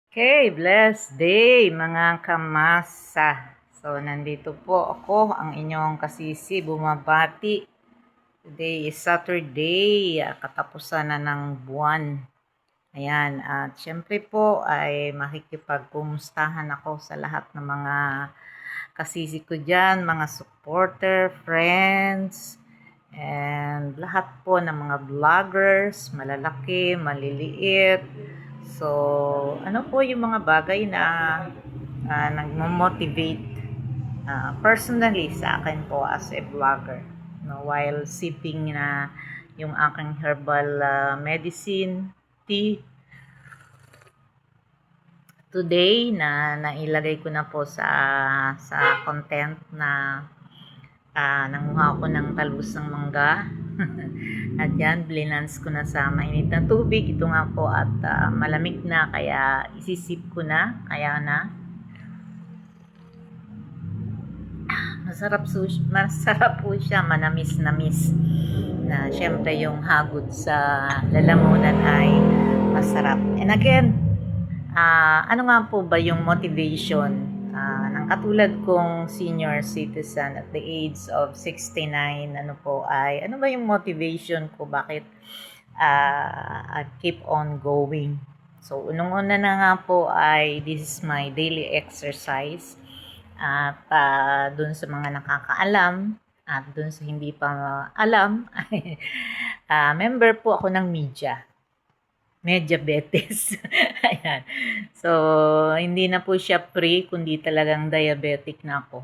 Okay, blessed day mga kamasa. So, nandito po ako, ang inyong kasisi, bumabati. Today is Saturday, katapusan na ng buwan. Ayan, at syempre po ay makikipagkumustahan ako sa lahat ng mga kasisi ko dyan, mga supporter, friends, and lahat po ng mga vloggers, malalaki, maliliit. So, ano po yung mga bagay na nagmo-motivate personally sa akin po as a vlogger, no, while sipping na yung aking herbal medicine tea today na nailagay ko na po sa content na nanguha ako ng talbos ng mangga. At yan, blinans ko na sa mainit na tubig. Ito nga po at malamig na, kaya isisip ko na. Kaya na, masarap po siya, manamis-namis. Na syempre yung hagod sa lalamunan ay masarap. And again, ano nga po ba yung motivation ng katulad kong senior citizen at the age of 69, ano ba yung motivation ko, bakit I keep on going? So, unang-una na nga po ay this is my daily exercise. At dun sa mga nakakaalam at dun sa hindi pa alam, member po ako ng Mediabetes. Ayan. So, hindi na po siya pre, kundi talagang diabetic na ako.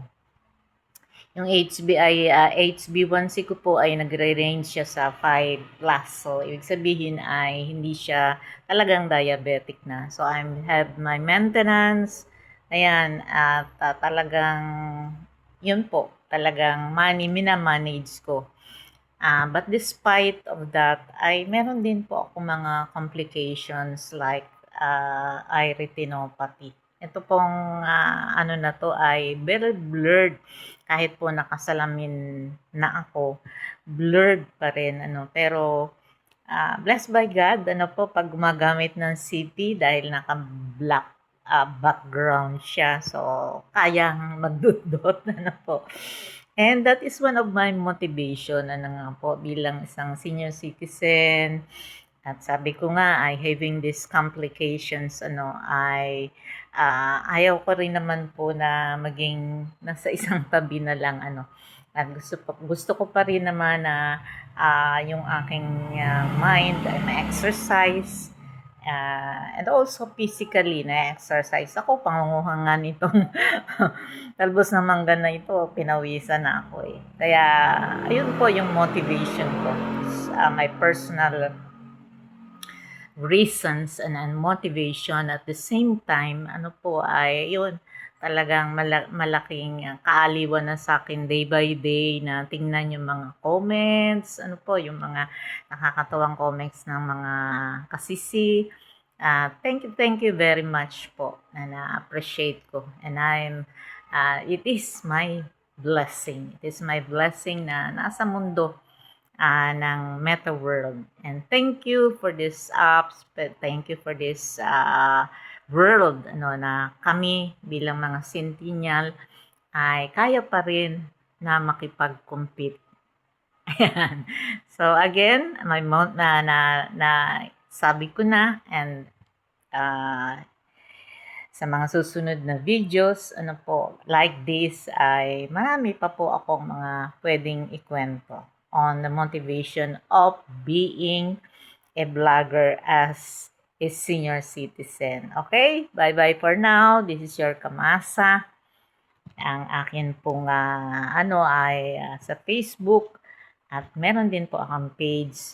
Yung HB1C ko po ay nagre-range siya sa 5+. So, ibig sabihin ay hindi siya talagang diabetic na. So, I have my maintenance. Ayan. At talagang, yun po, talagang minamanage ko. But despite of that, ay meron din po ako mga complications like eye retinopathy. Ito pong ano na to ay very blurred. Kahit po nakasalamin na ako, blurred pa rin. Pero blessed by God, pag gumagamit ng CP dahil naka-black background siya. So, kayang magdudot. Po. And that is one of my motivation, nga po, bilang isang senior citizen. At sabi ko nga, ay having these complications, ayaw ko rin naman po na maging nasa isang tabi na lang, At gusto ko pa rin naman na yung aking mind ay ma-exercise. And also physically na-exercise ako, pangunguha nga nitong talbos ng mangga na ito, pinawisan na ako eh. Kaya, ayun po yung motivation ko. My personal reasons and motivation at the same time, yun, talagang malaking kaaliwan na sa akin day by day na tingnan yung mga comments, yung mga nakakatawang comments ng mga kasisi. Thank you very much po na na-appreciate ko. And it is my blessing. It is my blessing na nasa mundo ng Meta World. And thank you for this apps, thank you for this world, na kami bilang mga Centennial ay kaya pa rin na makipag-compete. Ayan. So again, sabi ko na, and sa mga susunod na videos, like this, ay marami pa po akong mga pwedeng ikwento on the motivation of being a vlogger as a senior citizen. Okay? Bye-bye for now. This is your Kamasa. Ang akin pong sa Facebook at meron din po akong page.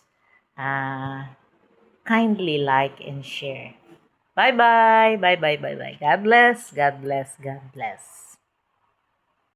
Kindly like and share. Bye-bye. Bye-bye. Bye-bye. God bless. God bless. God bless.